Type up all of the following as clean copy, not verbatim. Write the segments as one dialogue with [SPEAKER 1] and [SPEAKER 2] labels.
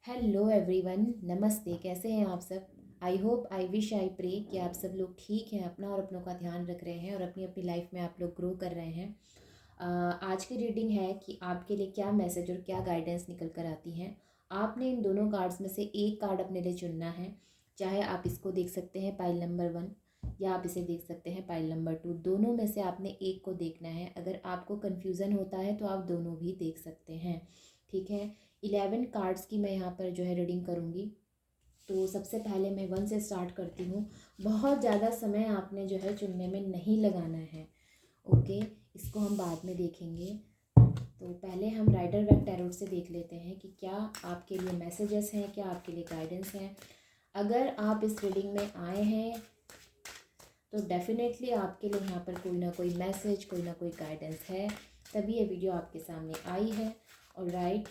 [SPEAKER 1] Hello everyone, नमस्ते। कैसे हैं आप सब? I hope, I wish, I pray कि आप सब लोग ठीक हैं, अपना और अपनों का ध्यान रख रहे हैं और अपनी अपनी लाइफ में आप लोग ग्रो कर रहे हैं। आज की रीडिंग है कि आपके लिए क्या मैसेज और क्या गाइडेंस निकल कर आती हैं। आपने इन दोनों कार्ड्स में से एक कार्ड अपने लिए चुनना है। चाहे आप इसको देख सकते हैं पाइल नंबर 1, या आप इसे देख सकते हैं पाइल नंबर 2। दोनों में से आपने एक को देखना है। अगर आपको कन्फ्यूज़न होता है तो आप दोनों भी देख सकते हैं, ठीक है। 11 कार्ड्स की मैं यहाँ पर जो है रीडिंग करूँगी। तो सबसे पहले मैं 1 से स्टार्ट करती हूँ। बहुत ज़्यादा समय आपने जो है चुनने में नहीं लगाना है, ओके। इसको हम बाद में देखेंगे। तो पहले हम राइडर वेग टैरोट से देख लेते हैं कि क्या आपके लिए मैसेजेस हैं, क्या आपके लिए गाइडेंस हैं। अगर आप इस रीडिंग में आए हैं तो डेफिनेटली आपके लिए यहाँ पर कोई ना कोई मैसेज, कोई ना कोई गाइडेंस है, तभी ये वीडियो आपके सामने आई है। और राइट,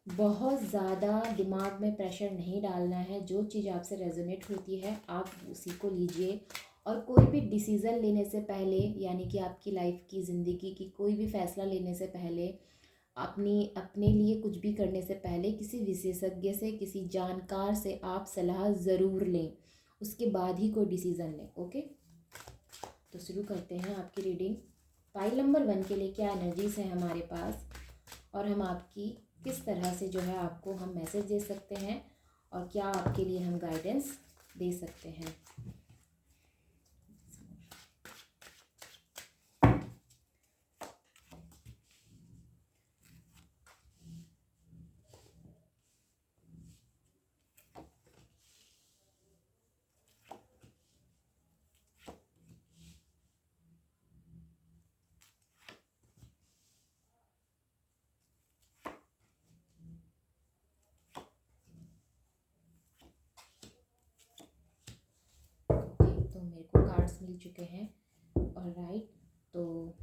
[SPEAKER 1] बहुत ज़्यादा दिमाग में प्रेशर नहीं डालना है। जो चीज़ आपसे रेजोनेट होती है आप उसी को लीजिए। और कोई भी डिसीज़न लेने से पहले, यानी कि आपकी लाइफ की, ज़िंदगी की कोई भी फ़ैसला लेने से पहले, अपने लिए कुछ भी करने से पहले किसी विशेषज्ञ से, किसी जानकार से आप सलाह ज़रूर लें। उसके बाद ही कोई डिसीज़न लें, ओके। तो शुरू करते हैं आपकी रीडिंग। फाइल नंबर 1 के लिए क्या एनर्जीज़ हैं हमारे पास, और हम आपकी किस तरह से जो है आपको हम मैसेज दे सकते हैं, और क्या आपके लिए हम गाइडेंस दे सकते हैं। ओके, तो मेरे को कार्ड्स मिल चुके हैं। और राइट, तो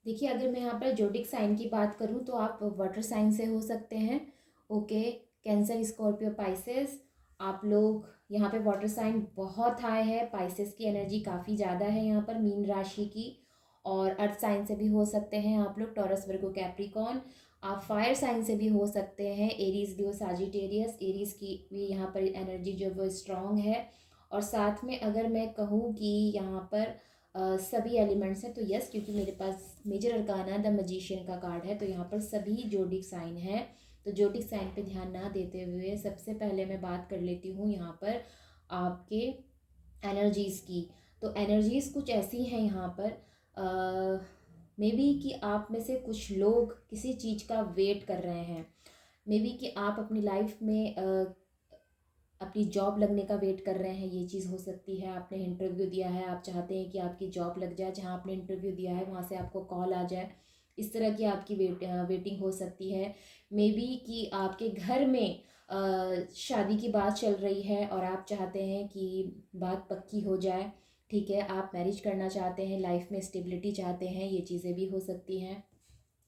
[SPEAKER 1] देखिए, अगर मैं यहाँ पर जोडिक साइन की बात करूँ तो आप वाटर साइन से हो सकते हैं, ओके। कैंसर, स्कॉर्पियो, पाइसेस, आप लोग यहाँ पे वाटर साइन बहुत हाई है। पाइसेस की एनर्जी काफ़ी ज़्यादा है यहाँ पर, मीन राशि की। और अर्थ साइन से भी हो सकते हैं आप लोग, टॉरस, वर्गो, कैप्रिकॉन। आप फायर साइन से भी हो सकते हैं, एरीज, लियो, साजिटेरियस। एरीज की भी यहाँ पर एनर्जी जो वो स्ट्रॉन्ग है। और साथ में अगर मैं कहूँ कि यहाँ पर सभी एलिमेंट्स हैं तो यस, क्योंकि मेरे पास मेजर अरकाना द मजिशियन का कार्ड है, तो यहाँ पर सभी जोडिक साइन है। तो जोडिक साइन पे ध्यान ना देते हुए सबसे पहले मैं बात कर लेती हूँ यहाँ पर आपके एनर्जीज़ की। तो एनर्जीज़ कुछ ऐसी हैं यहाँ पर, मे बी कि आप में से कुछ लोग किसी चीज़ का वेट कर रहे हैं। मे बी कि आप अपनी लाइफ में अपनी जॉब लगने का वेट कर रहे हैं, ये चीज़ हो सकती है। आपने इंटरव्यू दिया है, आप चाहते हैं कि आपकी जॉब लग जाए, जहाँ आपने इंटरव्यू दिया है वहाँ से आपको कॉल आ जाए। इस तरह की आपकी वेटिंग हो सकती है। मे बी कि आपके घर में शादी की बात चल रही है और आप चाहते हैं कि बात पक्की हो जाए, ठीक है। आप मैरिज करना चाहते हैं, लाइफ में स्टेबिलिटी चाहते हैं, ये चीज़ें भी हो सकती हैं।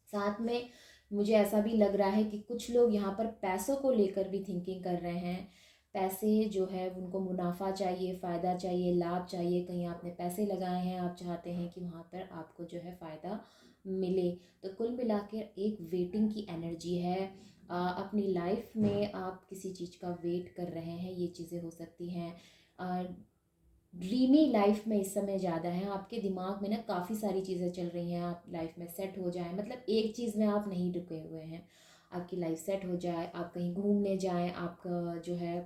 [SPEAKER 1] साथ में मुझे ऐसा भी लग रहा है कि कुछ लोग यहाँ पर पैसों को लेकर भी थिंकिंग कर रहे हैं। पैसे जो है उनको मुनाफा चाहिए, फ़ायदा चाहिए, लाभ चाहिए। कहीं आपने पैसे लगाए हैं, आप चाहते हैं कि वहाँ पर आपको जो है फ़ायदा मिले। तो कुल मिलाकर एक वेटिंग की एनर्जी है। अपनी लाइफ में आप किसी चीज़ का वेट कर रहे हैं, ये चीज़ें हो सकती हैं। ड्रीमी लाइफ में इस समय ज़्यादा है। आपके दिमाग में ना काफ़ी सारी चीज़ें चल रही हैं, आप लाइफ में सेट हो जाएं, मतलब एक चीज़ में आप नहीं रुके हुए हैं। आपकी लाइफ सेट हो जाए, आप कहीं घूमने जाएं, आपका जो है,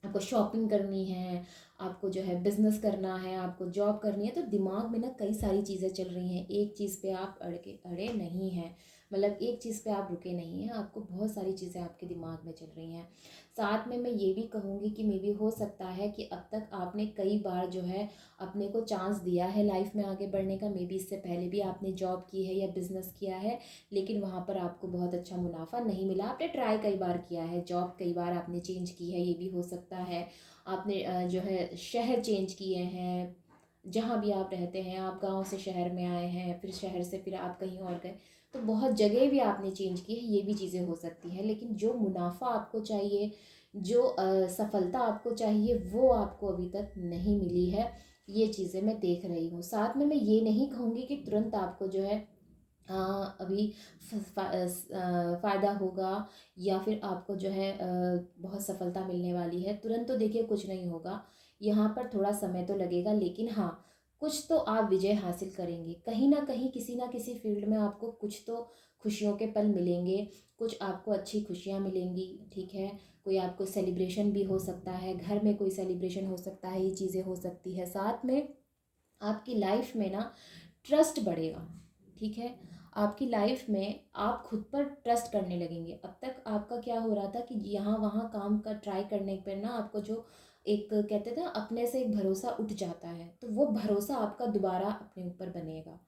[SPEAKER 1] आपको शॉपिंग करनी है, आपको जो है बिजनेस करना है, आपको जॉब करनी है। तो दिमाग में ना कई सारी चीज़ें चल रही हैं, एक चीज़ पे आप अड़े नहीं हैं। मतलब एक चीज़ पे आप रुके नहीं हैं, आपको बहुत सारी चीज़ें आपके दिमाग में चल रही हैं। साथ में मैं ये भी कहूँगी कि मे बी हो सकता है कि अब तक आपने कई बार जो है अपने को चांस दिया है लाइफ में आगे बढ़ने का। मे बी इससे पहले भी आपने जॉब की है या बिज़नेस किया है, लेकिन वहाँ पर आपको बहुत अच्छा मुनाफा नहीं मिला। आपने ट्राई कई बार किया है, जॉब कई बार आपने चेंज की है, ये भी हो सकता है। आपने जो है शहर चेंज किए हैं, जहाँ भी आप रहते हैं, आप गांव से शहर में आए हैं, फिर शहर से फिर आप कहीं और गए। तो बहुत जगह भी आपने चेंज की है, ये भी चीज़ें हो सकती हैं। लेकिन जो मुनाफा आपको चाहिए, जो सफलता आपको चाहिए, वो आपको अभी तक नहीं मिली है। ये चीज़ें मैं देख रही हूँ। साथ में मैं ये नहीं कहूँगी कि तुरंत आपको जो है अभी फ़ायदा होगा या फिर आपको जो है बहुत सफलता मिलने वाली है। तुरंत तो देखिए कुछ नहीं होगा, यहाँ पर थोड़ा समय तो लगेगा, लेकिन हाँ, कुछ तो आप विजय हासिल करेंगे। कहीं न कहीं किसी न किसी फ़ील्ड में आपको कुछ तो खुशियों के पल मिलेंगे, कुछ आपको अच्छी खुशियाँ मिलेंगी, ठीक है? कोई आपको सेलिब्रेशन भी हो सकता है, घर में कोई सेलिब्रेशन हो सकता है, ये चीज़ें हो सकती है। साथ में आपकी लाइफ़ में ना ट्रस्ट बढ़ेगा, ठीक है? आपकी लाइफ में आप खुद पर ट्रस्ट करने लगेंगे। अब तक आपका क्या हो रहा था कि यहाँ वहाँ काम का ट्राई करने पर ना आपको जो एक कहते थे ना अपने से एक भरोसा उठ जाता है, तो वो भरोसा आपका दोबारा अपने ऊपर बनेगा,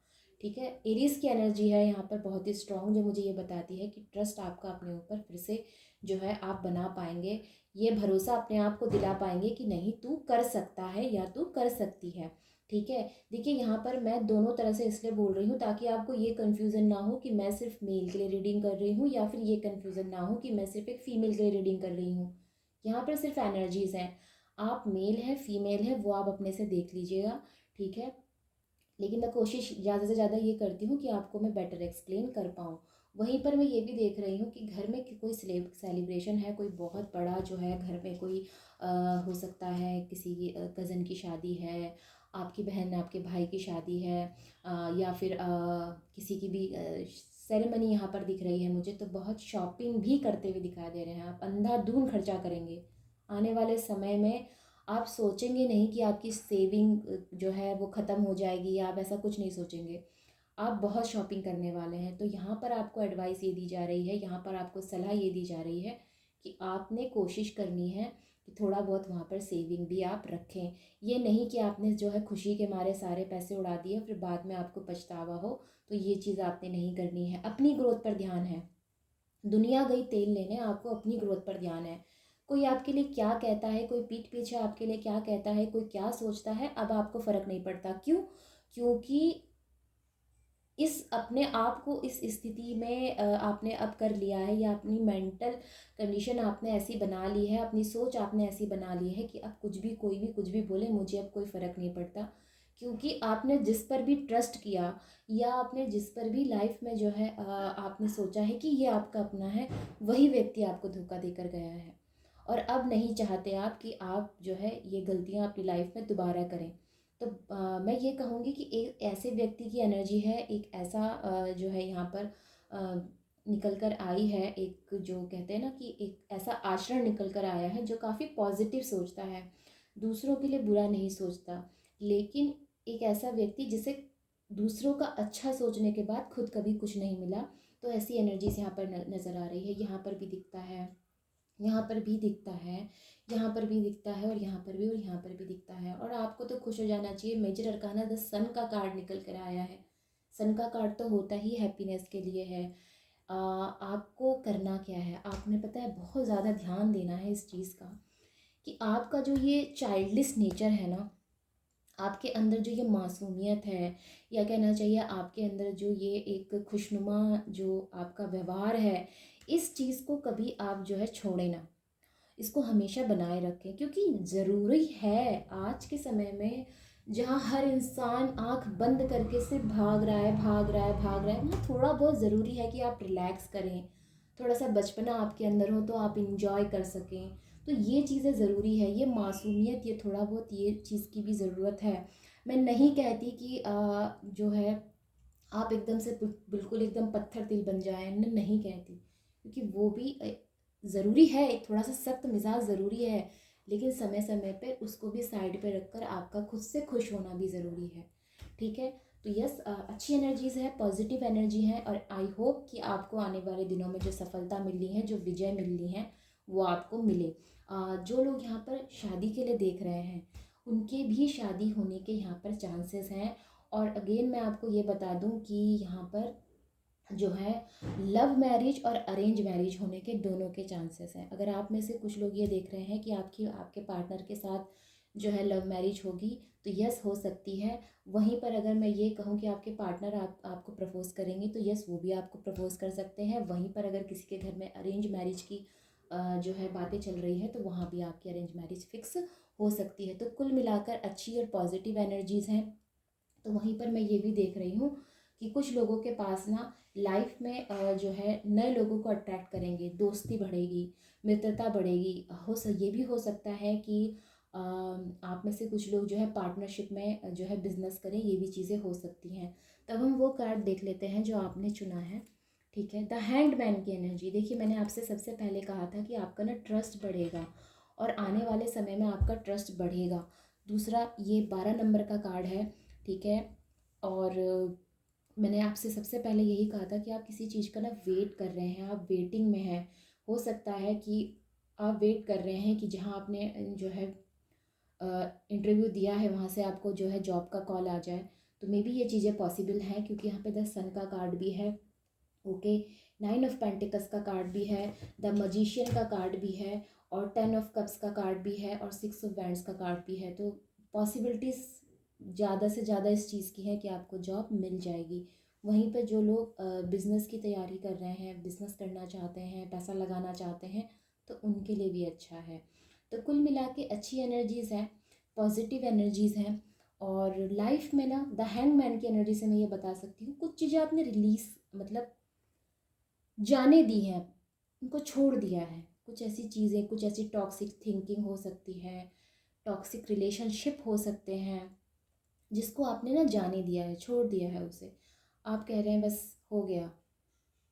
[SPEAKER 1] ठीक है? एरीज़ की एनर्जी है यहाँ पर बहुत ही स्ट्रॉन्ग, जो मुझे ये बताती है कि ट्रस्ट आपका अपने ऊपर फिर से जो है आप बना पाएंगे। ये भरोसा अपने आप को दिला पाएंगे कि नहीं, तू कर सकता है या तू कर सकती है, ठीक है? देखिए यहाँ पर मैं दोनों तरह से इसलिए बोल रही हूँ ताकि आपको ये कन्फ्यूज़न ना हो कि मैं सिर्फ मेल के लिए रीडिंग कर रही हूँ, या फिर ये कन्फ्यूज़न ना हो कि मैं सिर्फ एक फ़ीमेल के लिए रीडिंग कर रही हूँ। यहाँ पर सिर्फ एनर्जीज़ हैं। आप मेल है फीमेल है वो आप अपने से देख लीजिएगा, ठीक है? लेकिन मैं कोशिश ज़्यादा से ज़्यादा ये करती हूँ कि आपको मैं बेटर एक्सप्लेन कर पाऊँ। वहीं पर मैं ये भी देख रही हूँ कि घर में कोई सेलिब्रेशन है, कोई बहुत बड़ा जो है घर में कोई हो सकता है किसी की कज़न की शादी है, आपकी बहन आपके भाई की शादी है, या फिर किसी की भी सेरेमनी यहाँ पर दिख रही है मुझे, तो बहुत शॉपिंग भी करते हुए दिखाई दे रहे हैं। आप अंधाधुंध खर्चा करेंगे आने वाले समय में। आप सोचेंगे नहीं कि आपकी सेविंग जो है वो ख़त्म हो जाएगी, या आप ऐसा कुछ नहीं सोचेंगे। आप बहुत शॉपिंग करने वाले हैं। तो यहाँ पर आपको एडवाइस ये दी जा रही है, यहाँ पर आपको सलाह ये दी जा रही है कि आपने कोशिश करनी है कि थोड़ा बहुत वहाँ पर सेविंग भी आप रखें। ये नहीं कि आपने जो है खुशी के मारे सारे पैसे उड़ा दिए फिर बाद में आपको पछतावा हो, तो ये चीज़ आपने नहीं करनी है। अपनी ग्रोथ पर ध्यान है। दुनिया गई तेल लेने, आपको अपनी ग्रोथ पर ध्यान है। कोई आपके लिए क्या कहता है, कोई पीठ पीछे आपके लिए क्या कहता है, कोई क्या सोचता है, अब आपको फ़र्क नहीं पड़ता। क्यों? क्योंकि इस अपने आप को इस स्थिति में आपने अब कर लिया है, या अपनी मेंटल कंडीशन आपने ऐसी बना ली है, अपनी सोच आपने ऐसी बना ली है कि अब कुछ भी कोई भी कुछ भी बोले मुझे अब कोई फ़र्क नहीं पड़ता। क्योंकि आपने जिस पर भी ट्रस्ट किया, या आपने जिस पर भी लाइफ में जो है आपने सोचा है कि ये आपका अपना है, वही व्यक्ति आपको धोखा देकर गया है। और अब नहीं चाहते आप कि आप जो है ये गलतियाँ अपनी लाइफ में दोबारा करें। तो मैं ये कहूँगी कि एक ऐसे व्यक्ति की एनर्जी है, एक ऐसा जो है यहाँ पर निकल कर आई है, एक जो कहते हैं ना कि एक ऐसा आचरण निकल कर आया है जो काफ़ी पॉजिटिव सोचता है, दूसरों के लिए बुरा नहीं सोचता। लेकिन एक ऐसा व्यक्ति जिसे दूसरों का अच्छा सोचने के बाद खुद कभी कुछ नहीं मिला, तो ऐसी एनर्जीज यहाँ पर नज़र आ रही है। यहाँ पर भी दिखता है, यहाँ पर भी दिखता है, यहाँ पर भी दिखता है, और यहाँ पर भी, और यहाँ पर भी दिखता है। और आपको तो खुश हो जाना चाहिए, मेजर अरकाना द सन का कार्ड निकल कर आया है। सन का कार्ड तो होता ही हैप्पीनेस के लिए है। आपको करना क्या है, आपने पता है बहुत ज़्यादा ध्यान देना है इस चीज़ का कि आपका जो ये चाइल्डिश नेचर है ना, आपके अंदर जो ये मासूमियत है, या कहना चाहिए आपके अंदर जो ये एक खुशनुमा जो आपका व्यवहार है, इस चीज़ को कभी आप जो है छोड़े ना, इसको हमेशा बनाए रखें। क्योंकि ज़रूरी है आज के समय में, जहाँ हर इंसान आंख बंद करके सिर्फ भाग रहा है भाग रहा है भाग रहा है, वहाँ थोड़ा बहुत ज़रूरी है कि आप रिलैक्स करें, थोड़ा सा बचपना आपके अंदर हो तो आप इंजॉय कर सकें। तो ये चीज़ें ज़रूरी है, ये मासूमियत, ये थोड़ा बहुत ये चीज़ की भी ज़रूरत है। मैं नहीं कहती कि जो है आप एकदम से बिल्कुल एकदम पत्थर दिल बन जाएं, नहीं कहती, क्योंकि वो भी ज़रूरी है, एक थोड़ा सा सख्त मिजाज ज़रूरी है, लेकिन समय समय पर उसको भी साइड पे रखकर आपका खुद से खुश होना भी ज़रूरी है, ठीक है? तो यस, अच्छी एनर्जीज़ है, पॉजिटिव एनर्जी है, और आई होप कि आपको आने वाले दिनों में जो सफलता मिलनी है, जो विजय मिलनी है, वो आपको मिले। जो लोग यहाँ पर शादी के लिए देख रहे हैं, उनके भी शादी होने के यहाँ पर चांसेस हैं। और अगेन मैं आपको ये बता दूं कि यहाँ पर जो है लव मैरिज और अरेंज मैरिज होने के दोनों के चांसेस हैं। अगर आप में से कुछ लोग ये देख रहे हैं कि आपके पार्टनर के साथ जो है लव मैरिज होगी, तो यस हो सकती है। वहीं पर अगर मैं ये कहूँ कि आपके पार्टनर आपको प्रपोज करेंगे, तो यस वो भी आपको प्रपोज कर सकते हैं। वहीं पर अगर किसी के घर में अरेंज मैरिज की जो है बातें चल रही है, तो वहाँ भी आपकी अरेंज मैरिज फिक्स हो सकती है। तो कुल मिलाकर अच्छी और पॉजिटिव एनर्जीज़ हैं। तो वहीं पर मैं ये भी देख रही हूँ कि कुछ लोगों के पास ना लाइफ में जो है नए लोगों को अट्रैक्ट करेंगे, दोस्ती बढ़ेगी, मित्रता बढ़ेगी। ये भी हो सकता है कि आप में से कुछ लोग जो है पार्टनरशिप में जो है बिजनेस करें, ये भी चीज़ें हो सकती हैं। तब हम वो कार्ड देख लेते हैं जो आपने चुना है। ठीक है, द हैंग्ड मैन की एनर्जी। देखिए, मैंने आपसे सबसे पहले कहा था कि आपका ना ट्रस्ट बढ़ेगा और आने वाले समय में आपका ट्रस्ट बढ़ेगा। दूसरा, ये 12 नंबर का कार्ड है। ठीक है, और मैंने आपसे सबसे पहले यही कहा था कि आप किसी चीज़ का ना वेट कर रहे हैं, आप वेटिंग में हैं। हो सकता है कि आप वेट कर रहे हैं कि जहाँ आपने जो है इंटरव्यू दिया है वहाँ से आपको जो है जॉब का कॉल आ जाए। तो मे बी ये चीज़ें पॉसिबल हैं, क्योंकि यहाँ पे द सन का कार्ड भी है। ओके, 9 ऑफ पेंटिकल्स का कार्ड भी है, द मजिशियन का कार्ड भी है, और 10 ऑफ कप्स का कार्ड भी है, और 6 ऑफ वैंड्स का कार्ड भी है। तो पॉसिबिलिटीज़ ज़्यादा से ज़्यादा इस चीज़ की है कि आपको जॉब मिल जाएगी। वहीं पर जो लोग बिज़नेस की तैयारी कर रहे हैं, बिज़नेस करना चाहते हैं, पैसा लगाना चाहते हैं, तो उनके लिए भी अच्छा है। तो कुल मिला के अच्छी एनर्जीज़ हैं, पॉजिटिव एनर्जीज़ हैं। और लाइफ में ना द हैंगमैन की एनर्जी से मैं ये बता सकती हूँ, कुछ चीज़ें आपने रिलीज़ मतलब जाने दी हैं, उनको छोड़ दिया है। कुछ ऐसी चीज़ें, कुछ ऐसी टॉक्सिक थिंकिंग हो सकती है, टॉक्सिक रिलेशनशिप हो सकते हैं, जिसको आपने ना जाने दिया है, छोड़ दिया है उसे। आप कह रहे हैं बस हो गया,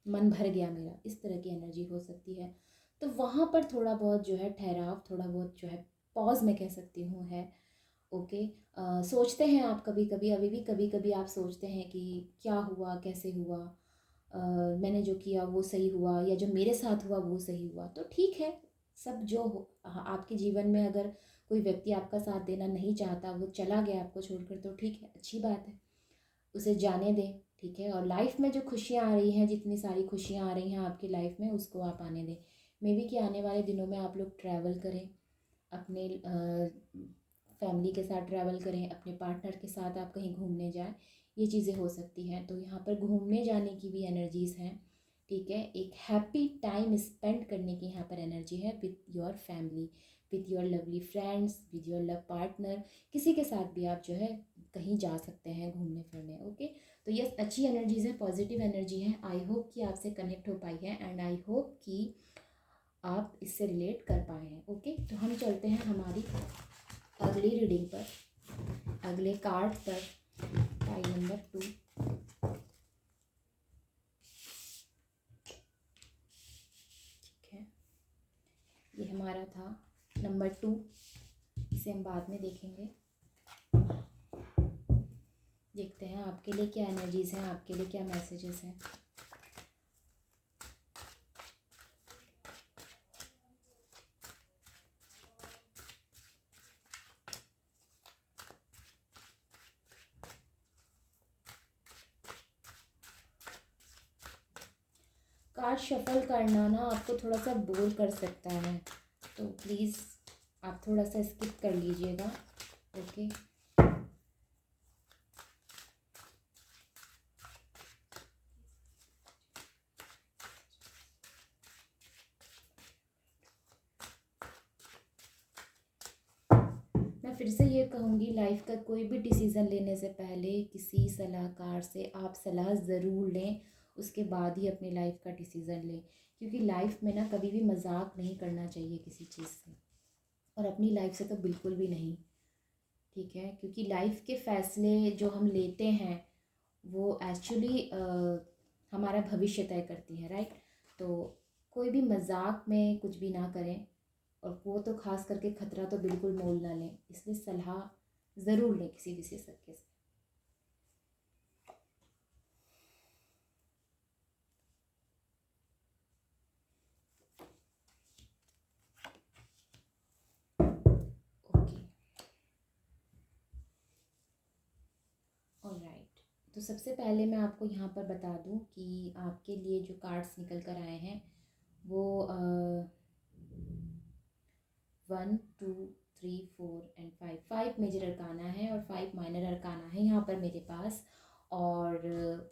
[SPEAKER 1] मन भर गया मेरा, इस तरह की एनर्जी हो सकती है। तो वहाँ पर थोड़ा बहुत जो है ठहराव, थोड़ा बहुत जो है पॉज मैं कह सकती हूँ है। ओके, सोचते हैं आप कभी कभी, अभी भी कभी कभी आप सोचते हैं कि क्या हुआ, कैसे हुआ, मैंने जो किया वो सही हुआ या जो मेरे साथ हुआ वो सही हुआ। तो ठीक है, सब जो हो आपके जीवन में अगर कोई व्यक्ति आपका साथ देना नहीं चाहता, वो चला गया आपको छोड़कर, तो ठीक है, अच्छी बात है, उसे जाने दें। ठीक है, और लाइफ में जो खुशियाँ आ रही हैं, जितनी सारी खुशियाँ आ रही हैं आपकी लाइफ में, उसको आप आने दें। मे बी कि आने वाले दिनों में आप लोग ट्रैवल करें, अपने फैमिली के साथ ट्रैवल करें, अपने पार्टनर के साथ आप कहीं घूमने जाएं, ये चीज़ें हो सकती हैं। तो यहाँ पर घूमने जाने की भी एनर्जीज़ हैं। ठीक है, एक हैप्पी टाइम स्पेंड करने की यहाँ पर एनर्जी है with your family, with your lovely friends, with your love partner. किसी के साथ भी आप जो है कहीं जा सकते हैं घूमने फिरने। ओके, तो ये अच्छी एनर्जीज़ है, पॉजिटिव एनर्जी है। आई होप कि आपसे कनेक्ट हो पाई है, एंड आई होप कि आप इससे रिलेट कर पाए हैं। ओके, तो हम चलते हैं हमारी अगली रीडिंग पर, अगले कार्ड पर, टाइल नंबर 2। ठीक है, ये हमारा था नंबर 2, इसे हम बाद में देखेंगे। देखते हैं आपके लिए क्या एनर्जीज़ हैं, आपके लिए क्या मैसेजेस हैं। कार्ड शफल करना ना आपको थोड़ा सा बोर कर सकता है, तो प्लीज़ आप थोड़ा सा स्किप कर लीजिएगा। ओके, मैं फिर से ये कहूँगी, लाइफ का कोई भी डिसीज़न लेने से पहले किसी सलाहकार से आप सलाह ज़रूर लें, उसके बाद ही अपनी लाइफ का डिसीज़न लें। क्योंकि लाइफ में ना कभी भी मजाक नहीं करना चाहिए किसी चीज़ से, और अपनी लाइफ से तो बिल्कुल भी नहीं। ठीक है, क्योंकि लाइफ के फ़ैसले जो हम लेते हैं वो एक्चुअली हमारा भविष्य तय करती है, राइट। तो कोई भी मजाक में कुछ भी ना करें, और वो तो खास करके खतरा तो बिल्कुल मोल ना लें। इसलिए सलाह ज़रूर लें किसी विशेषज्ञ से। Okay, alright. तो सबसे पहले मैं आपको यहाँ पर बता दूँ कि आपके लिए जो कार्ड्स निकल कर आए हैं वो 1 2 3 4 एंड 5, 5 मेजर अरकाना है और 5 माइनर अरकाना है यहाँ पर मेरे पास। और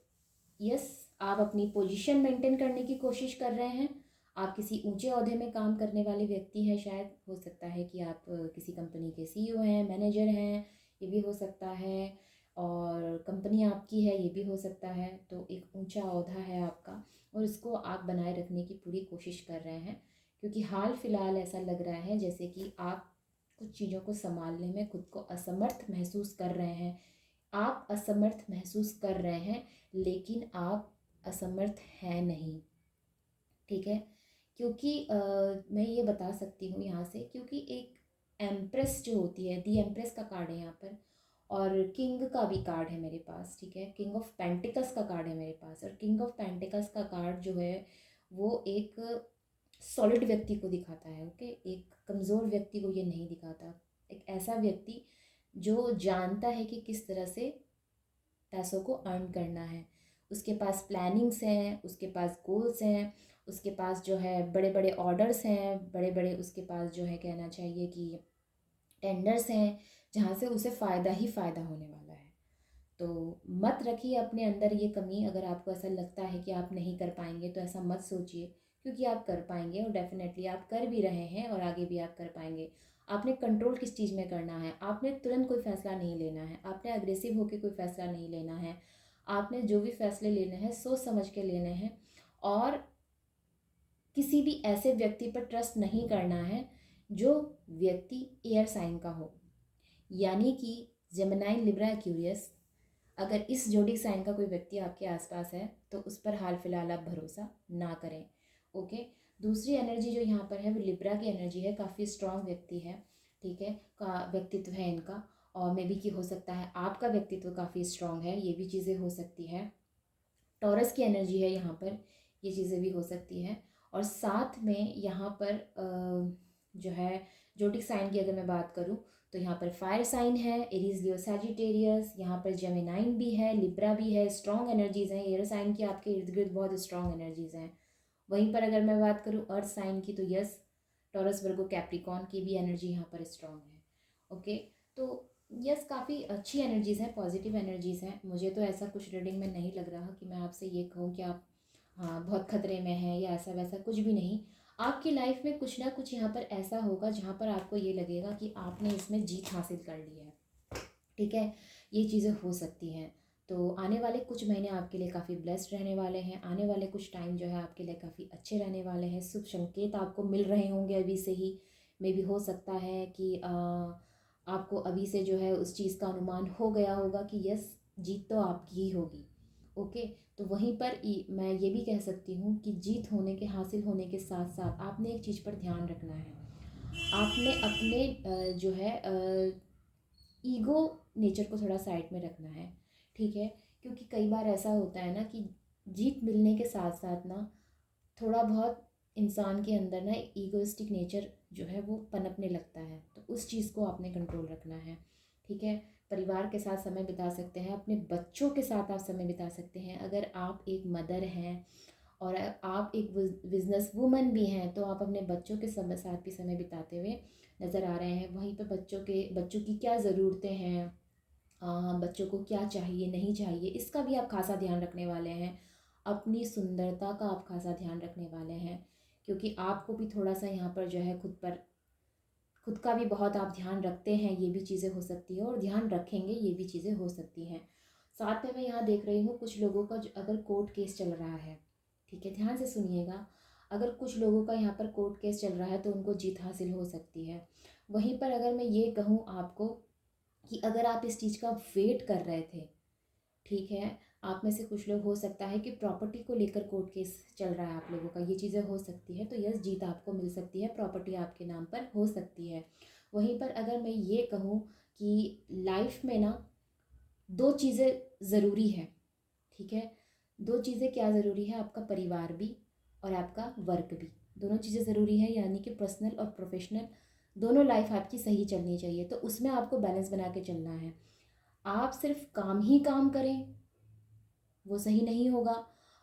[SPEAKER 1] यस, आप अपनी पोजीशन मेंटेन करने की कोशिश कर रहे हैं। आप किसी ऊंचे ओहदे में काम करने वाले व्यक्ति हैं, शायद हो सकता है कि आप किसी कंपनी के CEO हैं, मैनेजर हैं, ये भी हो सकता है। और कंपनी आपकी है ये भी हो सकता है। तो एक ऊंचा ओहदा है आपका और इसको आप बनाए रखने की पूरी कोशिश कर रहे हैं, क्योंकि हाल फिलहाल ऐसा लग रहा है जैसे कि आप कुछ चीज़ों को संभालने में खुद को असमर्थ महसूस कर रहे हैं। आप असमर्थ महसूस कर रहे हैं, लेकिन आप असमर्थ हैं नहीं, ठीक है। क्योंकि मैं ये बता सकती हूँ यहाँ से, क्योंकि एक एम्प्रेस जो होती है, दी एम्प्रेस का कार्ड है यहाँ पर, और किंग का भी कार्ड है मेरे पास, ठीक है। किंग ऑफ पेंटिकल्स का कार्ड है मेरे पास, और किंग ऑफ पेंटिकल्स का कार्ड जो है वो एक सॉलिड व्यक्ति को दिखाता है, ओके। एक कमज़ोर व्यक्ति को ये नहीं दिखाता। एक ऐसा व्यक्ति जो जानता है कि किस तरह से पैसों को अर्न करना है, उसके पास प्लानिंग्स हैं, उसके पास गोल्स हैं, उसके पास जो है बड़े बड़े ऑर्डर्स हैं, बड़े बड़े उसके पास जो है कहना चाहिए कि टेंडर्स हैं, जहाँ से उसे फ़ायदा ही फ़ायदा होने वाला है। तो मत रखिए अपने अंदर ये कमी। अगर आपको ऐसा लगता है कि आप नहीं कर पाएंगे तो ऐसा मत सोचिए, क्योंकि आप कर पाएंगे, और डेफिनेटली आप कर भी रहे हैं और आगे भी आप कर पाएंगे। आपने कंट्रोल किस चीज़ में करना है, आपने तुरंत कोई फ़ैसला नहीं लेना है, आपने अग्रेसिव होकर कोई फ़ैसला नहीं लेना है। आपने जो भी फ़ैसले लेने हैं सोच समझ के लेने हैं, और किसी भी ऐसे व्यक्ति पर ट्रस्ट नहीं करना है जो व्यक्ति एयर साइन का हो, यानी कि जेमिनाई, लिब्रा, एक्यूरियस। अगर इस जोडिक साइन का कोई व्यक्ति आपके आसपास है तो उस पर हाल फिलहाल आप भरोसा ना करें, ओके। दूसरी एनर्जी जो यहाँ पर है वो लिब्रा की एनर्जी है, काफ़ी स्ट्रांग व्यक्ति है, ठीक है, का व्यक्तित्व है इनका। और मे बी कि हो सकता है आपका व्यक्तित्व काफ़ी स्ट्रांग है, ये भी चीज़ें हो सकती है। टॉरस की एनर्जी है यहाँ पर, ये चीज़ें भी हो सकती हैं। और साथ में यहाँ पर जो है जोडिक साइन की अगर मैं बात करूँ तो यहाँ पर फायर साइन है, एरीज, लियो, सैजिटेरियस। यहाँ पर जेमिनाइन भी है, लिब्रा भी है, स्ट्रॉन्ग एनर्जीज़ हैं। एयर साइन की आपके इर्द गिर्द बहुत स्ट्रॉन्ग एनर्जीज़ हैं। वहीं पर अगर मैं बात करूँ अर्थ साइन की तो यस, टॉरस, वर्गो, कैप्रिकॉन की भी एनर्जी यहाँ पर स्ट्रॉन्ग है, ओके। तो यस, काफ़ी अच्छी एनर्जीज़ हैं, पॉजिटिव एनर्जीज़ हैं। मुझे तो ऐसा कुछ रीडिंग में नहीं लग रहा कि मैं आपसे ये कहूँ कि आप हाँ बहुत खतरे में हैं या ऐसा वैसा, कुछ भी नहीं। आपकी लाइफ में कुछ ना कुछ यहाँ पर ऐसा होगा जहाँ पर आपको ये लगेगा कि आपने इसमें जीत हासिल कर ली है, ठीक है। ये चीज़ें हो सकती हैं। तो आने वाले कुछ महीने आपके लिए काफ़ी ब्लेस्ड रहने वाले हैं। आने वाले कुछ टाइम जो है आपके लिए काफ़ी अच्छे रहने वाले हैं। शुभ संकेत आपको मिल रहे होंगे अभी से ही। मे भी हो सकता है कि आपको अभी से जो है उस चीज़ का अनुमान हो गया होगा कि यस, जीत तो आपकी ही होगी, ओके। तो वहीं पर मैं ये भी कह सकती हूँ कि जीत होने के, हासिल होने के साथ साथ आपने एक चीज़ पर ध्यान रखना है। आपने अपने जो है ईगो नेचर को थोड़ा साइड में रखना है, ठीक है। क्योंकि कई बार ऐसा होता है ना कि जीत मिलने के साथ साथ ना थोड़ा बहुत इंसान के अंदर ना ईगोइस्टिक नेचर जो है वो पनपने लगता है। तो उस चीज़ को आपने कंट्रोल रखना है, ठीक है। परिवार के साथ समय बिता सकते हैं, अपने बच्चों के साथ आप समय बिता सकते हैं। अगर आप एक मदर हैं और आप एक बिजनेस वूमन भी हैं तो आप अपने बच्चों के साथ भी समय बिताते हुए नज़र आ रहे हैं। वहीं पर बच्चों की क्या ज़रूरतें हैं, बच्चों को क्या चाहिए नहीं चाहिए, इसका भी आप खासा ध्यान रखने वाले हैं। अपनी सुंदरता का आप खासा ध्यान रखने वाले हैं, क्योंकि आपको भी थोड़ा सा यहाँ पर जो है खुद का भी बहुत आप ध्यान रखते हैं, ये भी चीज़ें हो सकती है, और ध्यान रखेंगे, ये भी चीज़ें हो सकती हैं। साथ में मैं यहाँ देख रही हूँ कुछ लोगों का अगर कोर्ट केस चल रहा है, ठीक है, ध्यान से सुनिएगा। अगर कुछ लोगों का यहाँ पर कोर्ट केस चल रहा है तो उनको जीत हासिल हो सकती है। वहीं पर अगर मैं ये कहूँ आपको कि अगर आप इस चीज़ का वेट कर रहे थे, ठीक है, आप में से कुछ लोग हो सकता है कि प्रॉपर्टी को लेकर कोर्ट केस चल रहा है आप लोगों का, ये चीज़ें हो सकती है। तो यस, जीत आपको मिल सकती है, प्रॉपर्टी आपके नाम पर हो सकती है। वहीं पर अगर मैं ये कहूँ कि लाइफ में ना दो चीज़ें ज़रूरी है, ठीक है। दो चीज़ें क्या ज़रूरी है, आपका परिवार भी और आपका वर्क भी, दोनों चीज़ें ज़रूरी है। यानी कि पर्सनल और प्रोफेशनल दोनों लाइफ आपकी सही चलनी चाहिए। तो उसमें आपको बैलेंस बना के चलना है। आप सिर्फ काम ही काम करें वो सही नहीं होगा,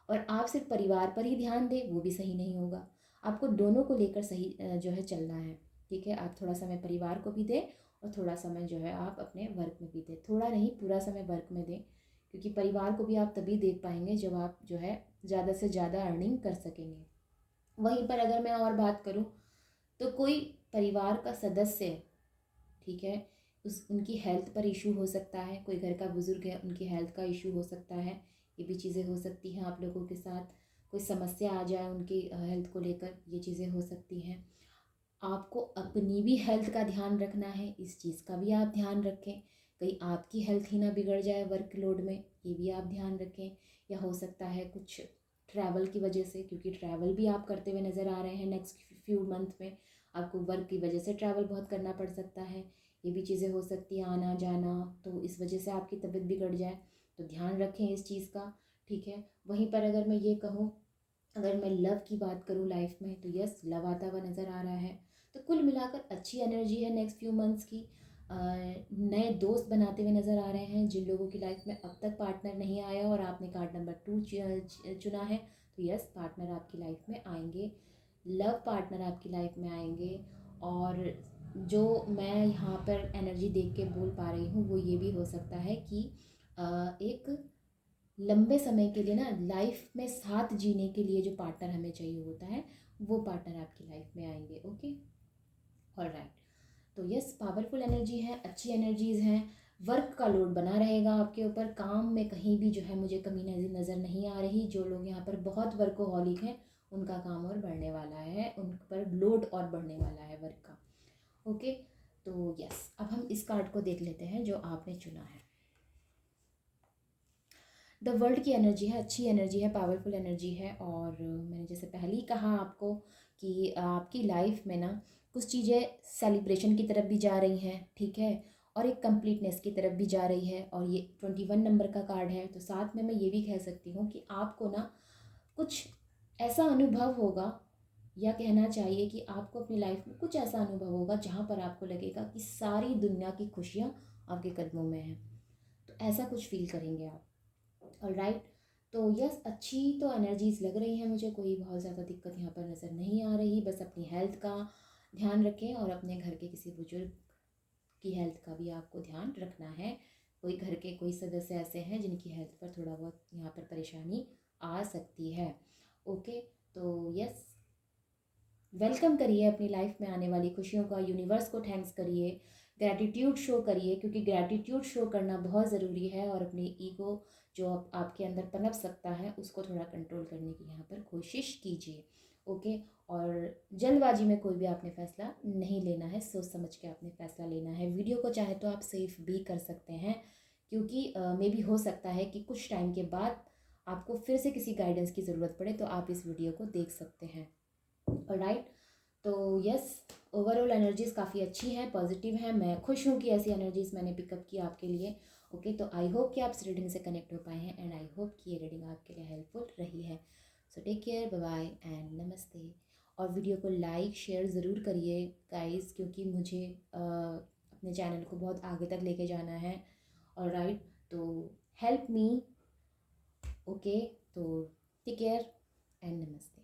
[SPEAKER 1] और आप सिर्फ परिवार पर ही ध्यान दें वो भी सही नहीं होगा। आपको दोनों को लेकर सही जो है चलना है, ठीक है। आप थोड़ा समय परिवार को भी दें और थोड़ा समय जो है आप अपने वर्क में भी दें। थोड़ा नहीं, पूरा समय वर्क में दें, क्योंकि परिवार को भी आप तभी देख पाएंगे जब आप जो है ज़्यादा से ज़्यादा अर्निंग कर सकेंगे। वहीं पर अगर मैं और बात करूँ तो कोई परिवार का सदस्य, ठीक है, उनकी हेल्थ पर इशू हो सकता है, कोई घर का बुज़ुर्ग है उनकी हेल्थ का इशू हो सकता है, ये भी चीज़ें हो सकती हैं आप लोगों के साथ। कोई समस्या आ जाए उनकी हेल्थ को लेकर, ये चीज़ें हो सकती हैं। आपको अपनी भी हेल्थ का ध्यान रखना है, इस चीज़ का भी आप ध्यान रखें। कहीं आपकी हेल्थ ही ना बिगड़ जाए वर्कलोड में, ये भी आप ध्यान रखें। या हो सकता है कुछ ट्रैवल की वजह से, क्योंकि ट्रैवल भी आप करते हुए नज़र आ रहे हैं नेक्स्ट फ्यू मंथ में, आपको वर्क की वजह से ट्रैवल बहुत करना पड़ सकता है। ये भी चीज़ें हो सकती हैं, आना जाना, तो इस वजह से आपकी तबीयत बिगड़ जाए, तो ध्यान रखें इस चीज़ का, ठीक है। वहीं पर अगर मैं ये कहूँ, अगर मैं लव की बात करूँ लाइफ में, तो यस, लव आता हुआ नज़र आ रहा है। तो कुल मिलाकर अच्छी एनर्जी है नेक्स्ट फ्यू मंथ्स की। नए दोस्त बनाते हुए नज़र आ रहे हैं, जिन लोगों की लाइफ में अब तक पार्टनर नहीं आया और आपने कार्ड नंबर 2 चुना है, तो यस, पार्टनर आपकी लाइफ में आएंगे, लव पार्टनर आपकी लाइफ में आएंगे। और जो मैं यहाँ पर एनर्जी देख के बोल पा रही हूँ वो ये भी हो सकता है कि एक लंबे समय के लिए ना लाइफ में साथ जीने के लिए जो पार्टनर हमें चाहिए होता है, वो पार्टनर आपकी लाइफ में आएंगे। Okay, alright. तो यस, पावरफुल एनर्जी है, अच्छी एनर्जीज़ हैं। वर्क का लोड बना रहेगा आपके ऊपर, काम में कहीं भी जो है मुझे कमी नज़र नहीं आ रही। जो लोग यहाँ पर बहुत वर्कोहॉलिक हैं उनका काम और बढ़ने वाला है, उन पर लोड और बढ़ने वाला है वर्क का। ओके, तो यस, अब हम इस कार्ड को देख लेते हैं जो आपने चुना है। द वर्ल्ड की एनर्जी है, अच्छी एनर्जी है, पावरफुल एनर्जी है। और मैंने जैसे पहले ही कहा आपको कि आपकी लाइफ में ना कुछ चीज़ें सेलिब्रेशन की तरफ भी जा रही हैं, ठीक है, और एक कंप्लीटनेस की तरफ भी जा रही है। और ये 21 नंबर का कार्ड है, तो साथ में मैं ये भी कह सकती हूँ कि आपको ना कुछ ऐसा अनुभव होगा, या कहना चाहिए कि आपको अपनी लाइफ में कुछ ऐसा अनुभव होगा जहाँ पर आपको लगेगा कि सारी दुनिया की खुशियाँ आपके कदमों में हैं। तो ऐसा कुछ फील करेंगे आप। ऑलराइट, तो यस, अच्छी तो एनर्जीज़ लग रही हैं मुझे, कोई बहुत ज़्यादा दिक्कत यहाँ पर नज़र नहीं आ रही। बस अपनी हेल्थ का ध्यान रखें और अपने घर के किसी बुजुर्ग की हेल्थ का भी आपको ध्यान रखना है। कोई घर के कोई सदस्य ऐसे हैं जिनकी हेल्थ पर थोड़ा बहुत यहाँ पर परेशानी आ सकती है। ओके, तो यस, वेलकम करिए अपनी लाइफ में आने वाली खुशियों का, यूनिवर्स को थैंक्स करिए, ग्रैटिट्यूड शो करिए, क्योंकि ग्रैटिट्यूड शो करना बहुत ज़रूरी है। और अपनी ईगो जो आपके अंदर पनप सकता है उसको थोड़ा कंट्रोल करने की यहाँ पर कोशिश कीजिए। ओके, और जल्दबाजी में कोई भी आपने फ़ैसला नहीं लेना है, सोच समझ के आपने फ़ैसला लेना है। वीडियो को चाहे तो आप सेव भी कर सकते हैं, क्योंकि मे भी हो सकता है कि कुछ टाइम के बाद आपको फिर से किसी गाइडेंस की ज़रूरत पड़े, तो आप इस वीडियो को देख सकते हैं। राइट, तो यस, ओवरऑल एनर्जीज़ काफ़ी अच्छी हैं, पॉजिटिव हैं। मैं खुश हूँ कि ऐसी एनर्जीज़ मैंने पिकअप की आपके लिए। ओके, तो आई होप कि आप इस रीडिंग से कनेक्ट हो पाए हैं, एंड आई होप कि ये रीडिंग आपके लिए हेल्पफुल रही है। So take care, bye bye and नमस्ते। और वीडियो को लाइक शेयर ज़रूर करिए गाइस, क्योंकि मुझे अपने चैनल को बहुत आगे तक लेके जाना है। और राइट, तो हेल्प मी। ओके, तो टेक केयर एंड नमस्ते।